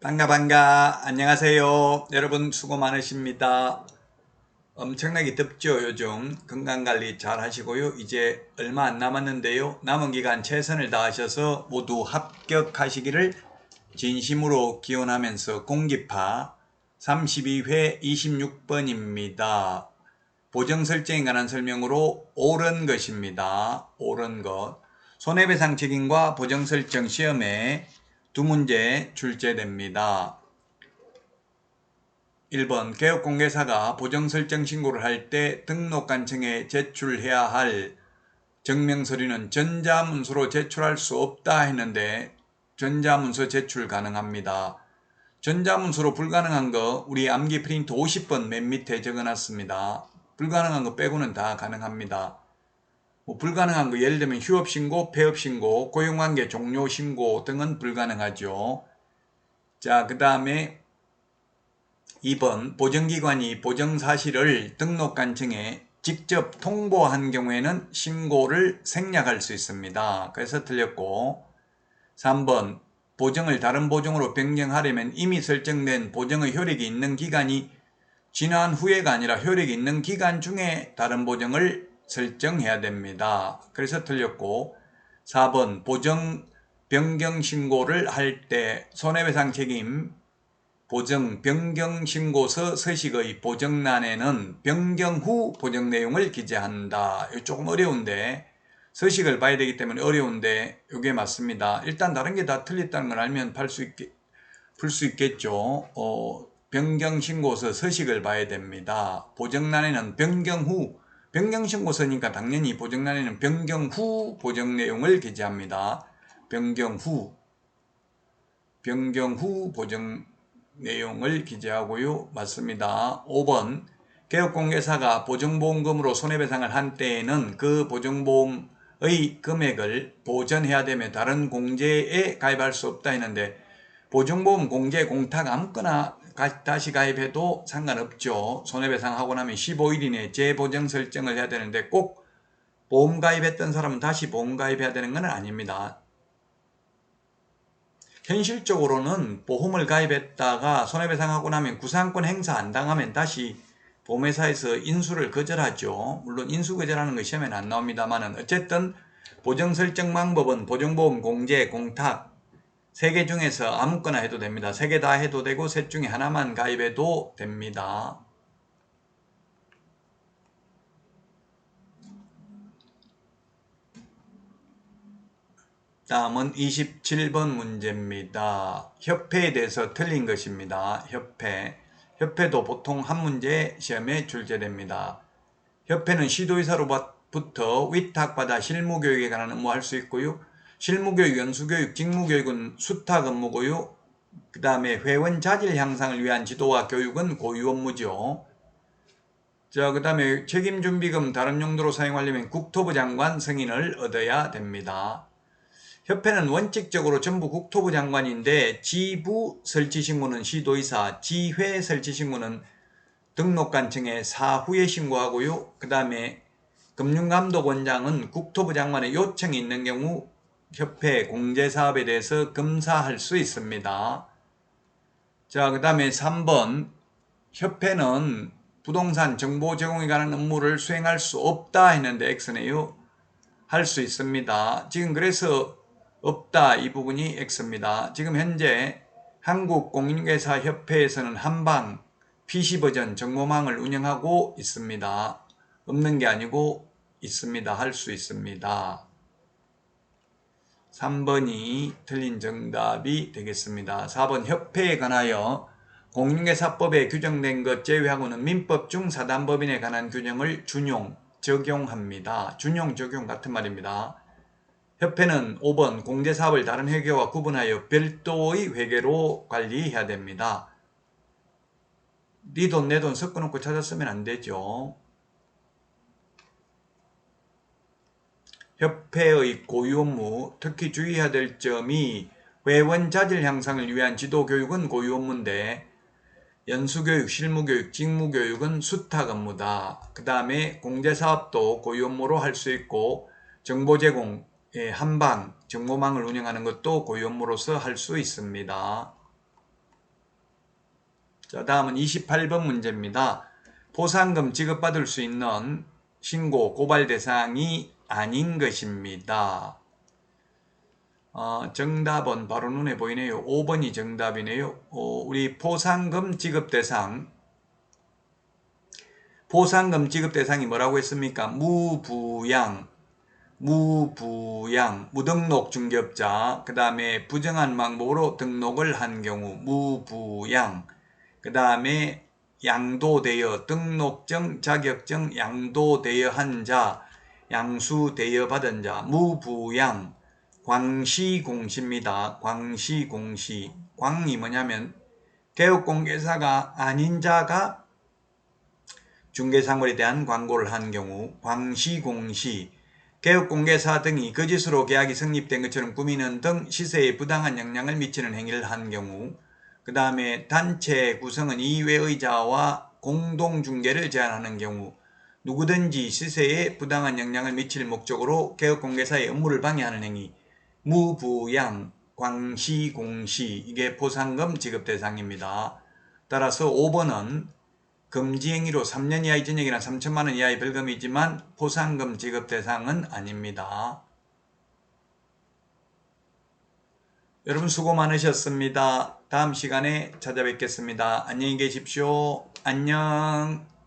반가 안녕하세요. 여러분 수고 많으십니다. 엄청나게 덥죠. 요즘 건강관리 잘 하시고요. 이제 얼마 안 남았는데요. 남은 기간 최선을 다하셔서 모두 합격하시기를 진심으로 기원하면서 공기파 32회 26번입니다. 보정 설정에 관한 설명으로 옳은 것입니다. 옳은 것. 손해배상 책임과 보정 설정 시험에 두 문제 출제됩니다. 1번 개업공개사가 보정설정 신고를 할 때 등록관청에 제출해야 할 증명서류는 전자문서로 제출할 수 없다 했는데 전자문서 제출 가능합니다. 전자문서로 불가능한 거 우리 암기 프린트 50번 맨 밑에 적어놨습니다. 불가능한 거 빼고는 다 가능합니다. 불가능한 거 예를 들면 휴업신고, 폐업신고, 고용관계 종료신고 등은 불가능하죠. 자, 그 다음에 2번 보정기관이 보정사실을 등록관청에 직접 통보한 경우에는 신고를 생략할 수 있습니다. 그래서 틀렸고 3번 보정을 다른 보정으로 변경하려면 이미 설정된 보정의 효력이 있는 기간이 지난 후에가 아니라 효력이 있는 기간 중에 다른 보정을 설정해야 됩니다. 그래서 틀렸고 4번 보정 변경 신고를 할 때 손해배상 책임 보정 변경신고서 서식의 보정란에는 변경 후 보정 내용을 기재한다. 이거 조금 어려운데 서식을 봐야 되기 때문에 어려운데 이게 맞습니다. 일단 다른 게 다 틀렸다는 걸 알면 풀 수 있겠죠. 변경신고서 서식을 봐야 됩니다. 보정란에는 변경 후 변경신고서니까 당연히 보정란에는 변경 후 보정 내용을 기재합니다. 변경 후 보정 내용을 기재하고요. 맞습니다. 5번 개업공개사가 보정보험금으로 손해배상을 한 때에는 그 보정보험의 금액을 보전해야 되며 다른 공제에 가입할 수 없다 했는데 보정보험 공제 공탁 아무거나 다시 가입해도 상관없죠. 손해배상하고 나면 15일 이내에 재보정 설정을 해야 되는데 꼭 보험 가입했던 사람은 다시 보험 가입해야 되는 건 아닙니다. 현실적으로는 보험을 가입했다가 손해배상하고 나면 구상권 행사 안 당하면 다시 보험회사에서 인수를 거절하죠. 물론 인수 거절하는 거 시험에는 안 나옵니다만 어쨌든 보정 설정 방법은 보정보험 공제, 공탁 3개 중에서 아무거나 해도 됩니다. 3개 다 해도 되고 셋 중에 하나만 가입해도 됩니다. 다음은 27번 문제입니다. 협회에 대해서 틀린 것입니다. 협회도 보통 한 문제 시험에 출제됩니다. 협회는 시도의사로부터 위탁받아 실무교육에 관한 업무할 수 있고요. 실무교육, 연수교육, 직무교육은 수탁 업무고요. 그 다음에 회원 자질 향상을 위한 지도와 교육은 고유 업무죠. 자, 그 다음에 책임준비금 다른 용도로 사용하려면 국토부 장관 승인을 얻어야 됩니다. 협회는 원칙적으로 전부 국토부 장관인데 지부 설치신고는 시도의사, 지회 설치신고는 등록관청에 사후에 신고하고요. 그 다음에 금융감독원장은 국토부 장관의 요청이 있는 경우 협회 공제사업에 대해서 검사할 수 있습니다. 자, 그 다음에 3번 협회는 부동산 정보 제공에 관한 업무를 수행할 수 없다 했는데 X네요. 할 수 있습니다. 지금 그래서 없다 이 부분이 X입니다. 지금 현재 한국공인중개사협회에서는 한방 PC버전 정보망을 운영하고 있습니다. 없는 게 아니고 있습니다. 할 수 있습니다. 3번이 틀린 정답이 되겠습니다. 4번 협회에 관하여 공인중개사법에 규정된 것 제외하고는 민법 중 사단법인에 관한 규정을 적용합니다. 준용, 적용 같은 말입니다. 협회는 5번 공제사업을 다른 회계와 구분하여 별도의 회계로 관리해야 됩니다. 네 돈 내 돈 섞어놓고 찾았으면 안 되죠. 협회의 고유 업무, 특히 주의해야 될 점이 회원 자질 향상을 위한 지도교육은 고유 업무인데 연수교육, 실무교육, 직무교육은 수탁 업무다. 그 다음에 공제사업도 고유 업무로 할 수 있고 정보 제공, 한방, 정보망을 운영하는 것도 고유 업무로서 할 수 있습니다. 자, 다음은 28번 문제입니다. 포상금 지급받을 수 있는 신고 고발 대상이 아닌 것입니다. 정답은 바로 눈에 보이네요. 5번이 정답이네요. 우리 포상금 지급 대상이 뭐라고 했습니까? 무부양, 무등록 중개업자, 그 다음에 부정한 방법으로 등록을 한 경우 무부양, 그 다음에 양도되어 등록증, 자격증 양도되어 한 자, 양수되어 받은 자, 무부양, 광시공시입니다. 광시공시. 광이 뭐냐면 개업공개사가 아닌 자가 중개사물에 대한 광고를 한 경우 광시공시. 개업공개사 등이 거짓으로 계약이 성립된 것처럼 꾸미는 등 시세에 부당한 영향을 미치는 행위를 한 경우, 그 다음에 단체 구성은 이외의자와 공동중개를 제한하는 경우, 누구든지 시세에 부당한 영향을 미칠 목적으로 개업공개사의 업무를 방해하는 행위, 무부양, 광시공시, 이게 포상금 지급 대상입니다. 따라서 5번은 금지행위로 3년 이하의 징역이나 3천만 원 이하의 벌금이지만 포상금 지급 대상은 아닙니다. 여러분 수고 많으셨습니다. 다음 시간에 찾아뵙겠습니다. 안녕히 계십시오. 안녕.